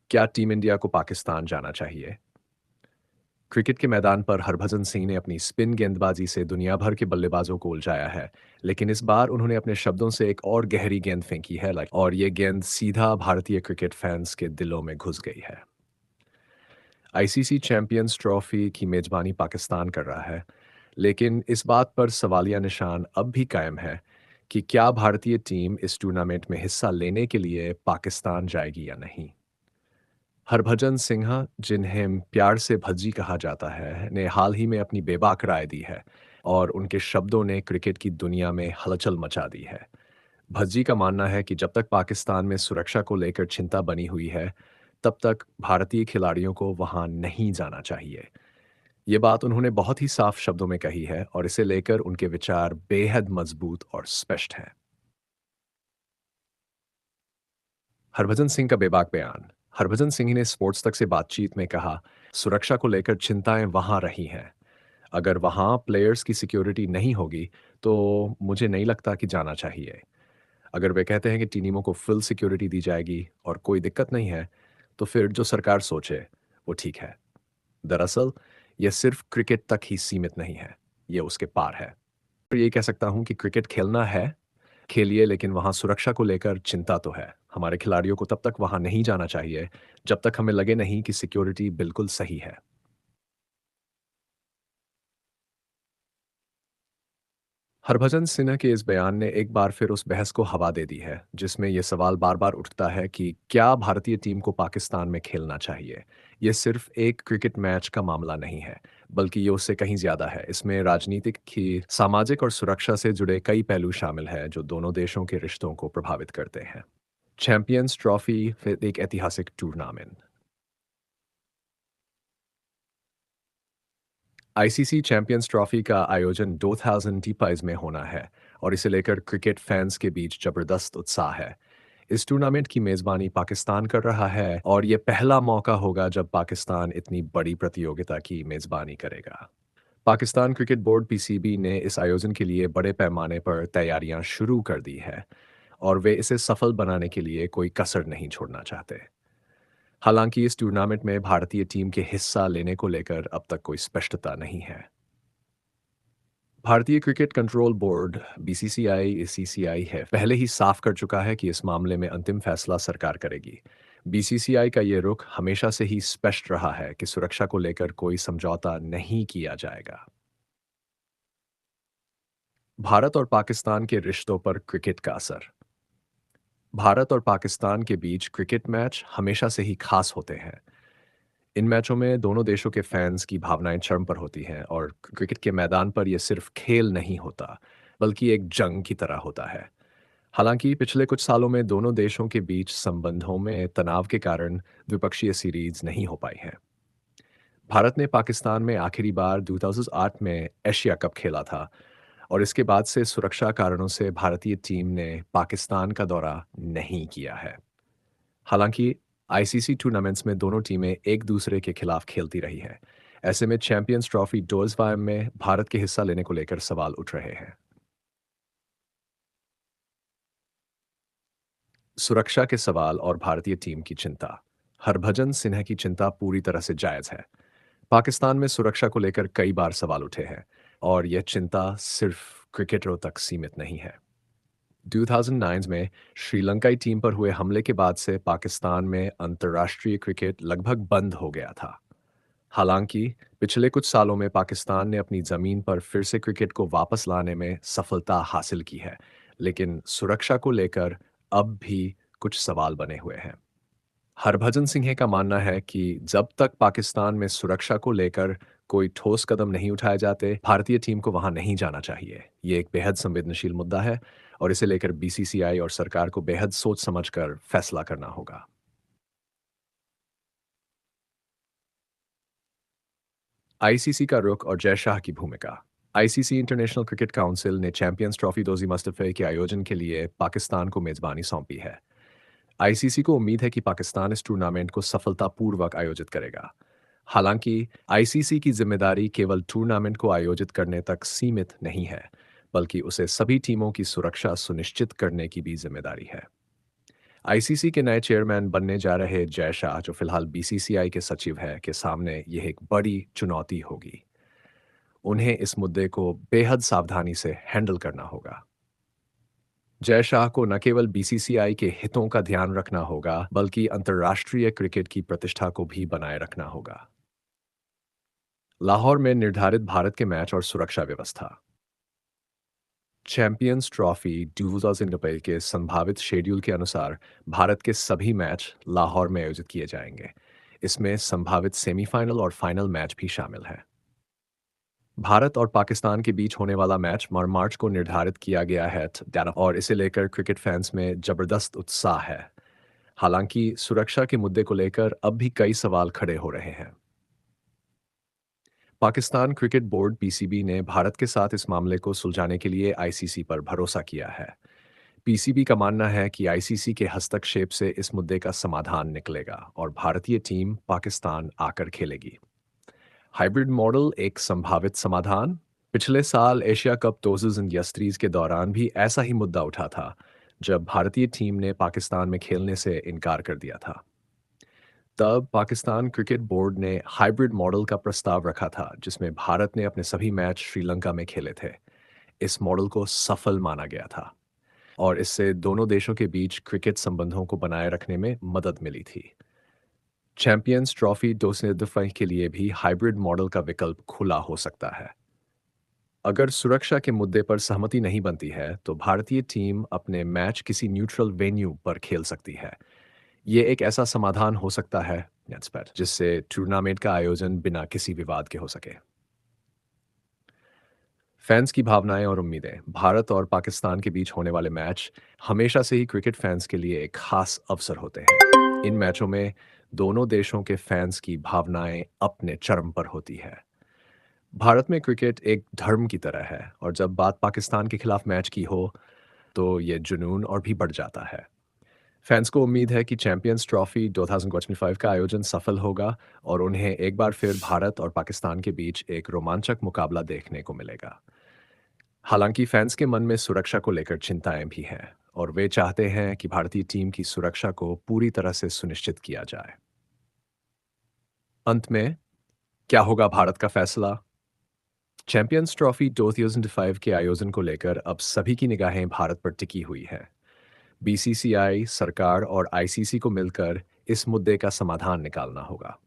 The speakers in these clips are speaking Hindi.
क्या टीम इंडिया को पाकिस्तान जाना चाहिए? क्रिकेट के मैदान पर हरभजन सिंह ने अपनी स्पिन गेंदबाजी से दुनिया भर के बल्लेबाजों को उलझाया है, लेकिन इस बार उन्होंने अपने शब्दों से एक और गहरी गेंद फेंकी है और ये गेंद सीधा भारतीय क्रिकेट फैंस के दिलों में घुस गई है। आईसीसी चैंपियंस ट्रॉफी की मेजबानी पाकिस्तान कर रहा है, लेकिन इस बात पर सवालिया निशान अब भी कायम है कि क्या भारतीय टीम इस टूर्नामेंट में हिस्सा लेने के लिए पाकिस्तान जाएगी या नहीं। हरभजन सिंह, जिन्हें प्यार से भज्जी कहा जाता है, ने हाल ही में अपनी बेबाक राय दी है और उनके शब्दों ने क्रिकेट की दुनिया में हलचल मचा दी है। भज्जी का मानना है कि जब तक पाकिस्तान में सुरक्षा को लेकर चिंता बनी हुई है, तब तक भारतीय खिलाड़ियों को वहां नहीं जाना चाहिए। ये बात उन्होंने बहुत ही साफ शब्दों में कही है और इसे लेकर उनके विचार बेहद मजबूत और स्पष्ट हैं। हरभजन सिंह का बेबाक बयान। हरभजन सिंह ने स्पोर्ट्स तक से बातचीत में कहा, सुरक्षा को लेकर चिंताएं वहां रही हैं। अगर वहां प्लेयर्स की सिक्योरिटी नहीं होगी, तो मुझे नहीं लगता कि जाना चाहिए। अगर वे कहते हैं कि टीमों को फुल सिक्योरिटी दी जाएगी और कोई दिक्कत नहीं है, तो फिर जो सरकार सोचे, वो ठीक है। दरअसल, यह सिर्फ क्रिकेट तक ही सीमित नहीं है, यह उसके पार है। तो ये कह सकता हूँ कि क्रिकेट खेलना है, खेलिए, लेकिन वहाँ सुरक्षा को लेकर चिंता तो है। हमारे खिलाड़ियों को तब तक वहाँ नहीं जाना चाहिए, जब तक हमें लगे नहीं कि सिक्योरिटी बिल्कुल सही है। हरभजन सिन्हा के इस बयान ने एक बार फिर उस बहस को हवा दे दी है, जिसमें यह सवाल बार-बार उठता है कि क्या भारतीय टीम को पाकिस्तान में खेलना चाहिए? ये सिर्फ एक क्रिकेट मैच का मामला नहीं है, बल्कि ये उससे कहीं ज़्यादा है। इसमें राजनीतिक की सामाजिक और सुरक्षा से जुड़े कई पहलू शामिल हैं, जो दोनों देशों के रिश्तों को प्रभावित करते हैं। चैंपियंस ट्रॉफी फिर एक ऐतिहासिक टूर्नामेंट। आईसीसी चैंपियंस ट्रॉफी का आयोजन 2025 में होना है और इसे लेकर क्रिकेट फैंस के बीच जबरदस्त उत्साह है। इस टूर्नामेंट की मेजबानी पाकिस्तान कर रहा है और ये पहला मौका होगा जब पाकिस्तान इतनी बड़ी प्रतियोगिता की मेजबानी करेगा। पाकिस्तान क्रिकेट बोर्ड पीसीबी ने इस आयोजन के लिए बड़े पैमाने पर तैयारियां शुरू कर दी है और वे इसे सफल बनाने के लिए कोई कसर नहीं छोड़ना चाहते। हालांकि इस टूर्नामेंट में भारतीय टीम के हिस्सा लेने को लेकर अब तक कोई स्पष्टता नहीं है। भारतीय cricket control board BCCI CCI है पहले ही साफ कर चुका है कि इस मामले में अंतिम फैसला सरकार करेगी। बीसीसीआई का ये रुख हमेशा से ही स्पष्ट रहा है कि सुरक्षा को लेकर कोई समझौता नहीं किया जाएगा। भारत और पाकिस्तान के रिश्तों पर क्रिकेट का असर। भारत और पाकिस्तान के बीच क्रिकेट मैच हमेशा से ही खास होते हैं। इन मैचों में दोनों देशों के फैंस की भावनाएं चरम पर होती हैं और क्रिकेट के मैदान पर यह सिर्फ खेल नहीं होता, बल्कि एक जंग की तरह होता है। हालांकि पिछले कुछ सालों में दोनों देशों के बीच संबंधों में तनाव के कारण द्विपक्षीय सीरीज नहीं हो पाई है। भारत ने पाकिस्तान में आखिरी बार 2008 में एशिया कप खेला था और इसके बाद से सुरक्षा कारणों से भारतीय टीम ने पाकिस्तान का दौरा नहीं किया है। हालांकि आईसीसी टूर्नामेंट्स में दोनों टीमें एक दूसरे के खिलाफ खेलती रही हैं। ऐसे में चैंपियंस ट्रॉफी डोर्सवायर में भारत के हिस्सा लेने को लेकर सवाल उठ रहे हैं। सुरक्षा के सवाल और भारतीय टीम की चिंता। हरभजन सिन्हा की चिंता पूरी तरह से जायज है। पाकिस्तान में सुरक्षा को लेकर कई बार सवाल उठे हैं और यह चिंता सिर्फ क्रिकेटरों तक सीमित नहीं है। 2009 में श्रीलंकाई टीम पर हुए हमले के बाद से पाकिस्तान में अंतर्राष्ट्रीय क्रिकेट लगभग बंद हो गया था। हालांकि पिछले कुछ सालों में पाकिस्तान ने अपनी जमीन पर फिर से क्रिकेट को वापस लाने में सफलता हासिल की है, लेकिन सुरक्षा को लेकर अब भी कुछ सवाल बने हुए हैं। हरभजन सिंह का मानना है कि जब तक पाकिस्तान में सुरक्षा को लेकर कोई ठोस कदम नहीं उठाए जाते, भारतीय टीम को वहां नहीं जाना चाहिए। ये एक बेहद संवेदनशील मुद्दा है और इसे लेकर बीसीसीआई और सरकार को बेहद सोच समझकर फैसला करना होगा। आईसीसी का रुख और जय शाह की भूमिका। आईसीसी इंटरनेशनल क्रिकेट काउंसिल ने चैंपियंस ट्रॉफी दोजी मुस्तफे के आयोजन के लिए पाकिस्तान को मेजबानी सौंपी है। आईसीसी को उम्मीद है कि पाकिस्तान इस टूर्नामेंट को सफलतापूर्वक आयोजित करेगा। हालांकि आईसीसी की जिम्मेदारी केवल टूर्नामेंट को आयोजित करने तक सीमित नहीं है, बल्कि उसे सभी टीमों की सुरक्षा सुनिश्चित करने की भी जिम्मेदारी है। आईसीसी के नए चेयरमैन बनने जा रहे जय शाह, जो फिलहाल बीसीसीआई के सचिव है, के सामने यह एक बड़ी चुनौती होगी। उन्हें इस मुद्दे को बेहद सावधानी से हैंडल करना होगा। जय शाह को न केवल बीसीसीआई के हितों का ध्यान रखना होगा, बल्कि अंतर्राष्ट्रीय क्रिकेट की प्रतिष्ठा को भी बनाए रखना होगा। लाहौर में निर्धारित भारत के मैच और सुरक्षा व्यवस्था। चैंपियंस ट्रॉफी 2025 के संभावित शेड्यूल के अनुसार भारत के सभी मैच लाहौर में आयोजित किए जाएंगे। इसमें संभावित सेमीफाइनल और फाइनल मैच भी शामिल है। भारत और पाकिस्तान के बीच होने वाला मैच मार्च को निर्धारित किया गया है और इसे लेकर क्रिकेट फैंस में जबरदस्त उत्साह है। हालांकि सुरक्षा के मुद्दे को लेकर अब भी कई सवाल खड़े हो रहे हैं। पाकिस्तान क्रिकेट बोर्ड पीसीबी ने भारत के साथ इस मामले को सुलझाने के लिए आईसीसी पर भरोसा किया है। पीसीबी का मानना है कि आईसीसी के हस्तक्षेप से इस मुद्दे का समाधान निकलेगा और भारतीय टीम पाकिस्तान आकर खेलेगी। हाइब्रिड मॉडल एक संभावित समाधान। पिछले साल एशिया कप 2023 के दौरान भी ऐसा ही मुद्दा उठा था, जब भारतीय टीम ने पाकिस्तान में खेलने से इनकार कर दिया था। तब पाकिस्तान क्रिकेट बोर्ड ने हाइब्रिड मॉडल का प्रस्ताव रखा था, जिसमें भारत ने अपने सभी मैच श्रीलंका में खेले थे। इस मॉडल को सफल माना गया था और इससे दोनों देशों के बीच क्रिकेट संबंधों को बनाए रखने में मदद मिली थी। चैंपियंस ट्रॉफी 2025 के लिए भी हाइब्रिड मॉडल का विकल्प खुला हो सकता है। अगर सुरक्षा के मुद्दे पर सहमति नहीं बनती है, तो भारतीय टीम अपने मैच किसी न्यूट्रल वेन्यू पर खेल सकती है। ये एक ऐसा समाधान हो सकता है जिससे टूर्नामेंट का आयोजन बिना किसी विवाद के हो सके। फैंस की भावनाएं और उम्मीदें। भारत और पाकिस्तान के बीच होने वाले मैच हमेशा से ही क्रिकेट फैंस के लिए एक खास अवसर होते हैं। इन मैचों में दोनों देशों के फैंस की भावनाएं अपने चरम पर होती है। भारत में क्रिकेट एक धर्म की तरह है और जब बात पाकिस्तान के खिलाफ मैच की हो, तो ये जुनून और भी बढ़ जाता है। फैंस को उम्मीद है कि चैंपियंस ट्रॉफी 2025 का आयोजन सफल होगा और उन्हें एक बार फिर भारत और पाकिस्तान के बीच एक रोमांचक मुकाबला देखने को मिलेगा। हालांकि फैंस के मन में सुरक्षा को लेकर चिंताएं भी हैं और वे चाहते हैं कि भारतीय टीम की सुरक्षा को पूरी तरह से सुनिश्चित किया जाए। अंत में, क्या होगा भारत का फैसला? चैंपियंस ट्रॉफी 2025 के आयोजन को लेकर अब सभी की निगाहें भारत पर टिकी हुई हैं। बीसीसीआई, सरकार और आईसीसी को मिलकर इस मुद्दे का समाधान निकालना होगा।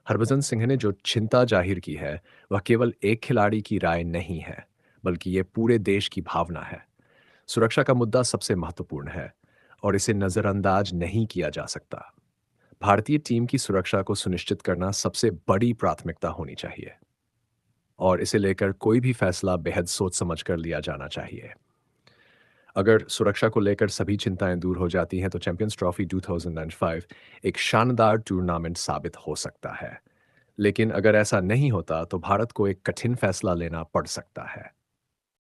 हरभजन सिंह ने जो चिंता जाहिर की है, वह केवल एक खिलाड़ी की राय नहीं है, बल्कि ये पूरे देश की भावना है। सुरक्षा का मुद्दा सबसे महत्वपूर्ण है और इसे नजरअंदाज नहीं किया जा सकता। भारतीय टीम की सुरक्षा को सुनिश्चित करना सबसे बड़ी प्राथमिकता होनी चाहिए और इसे लेकर कोई भी फैसला बेहद सोच समझ कर लिया जाना चाहिए। अगर सुरक्षा को लेकर सभी चिंताएं दूर हो जाती हैं, तो चैंपियंस ट्रॉफी 2005 एक शानदार टूर्नामेंट साबित हो सकता है। लेकिन अगर ऐसा नहीं होता, तो भारत को एक कठिन फैसला लेना पड़ सकता है।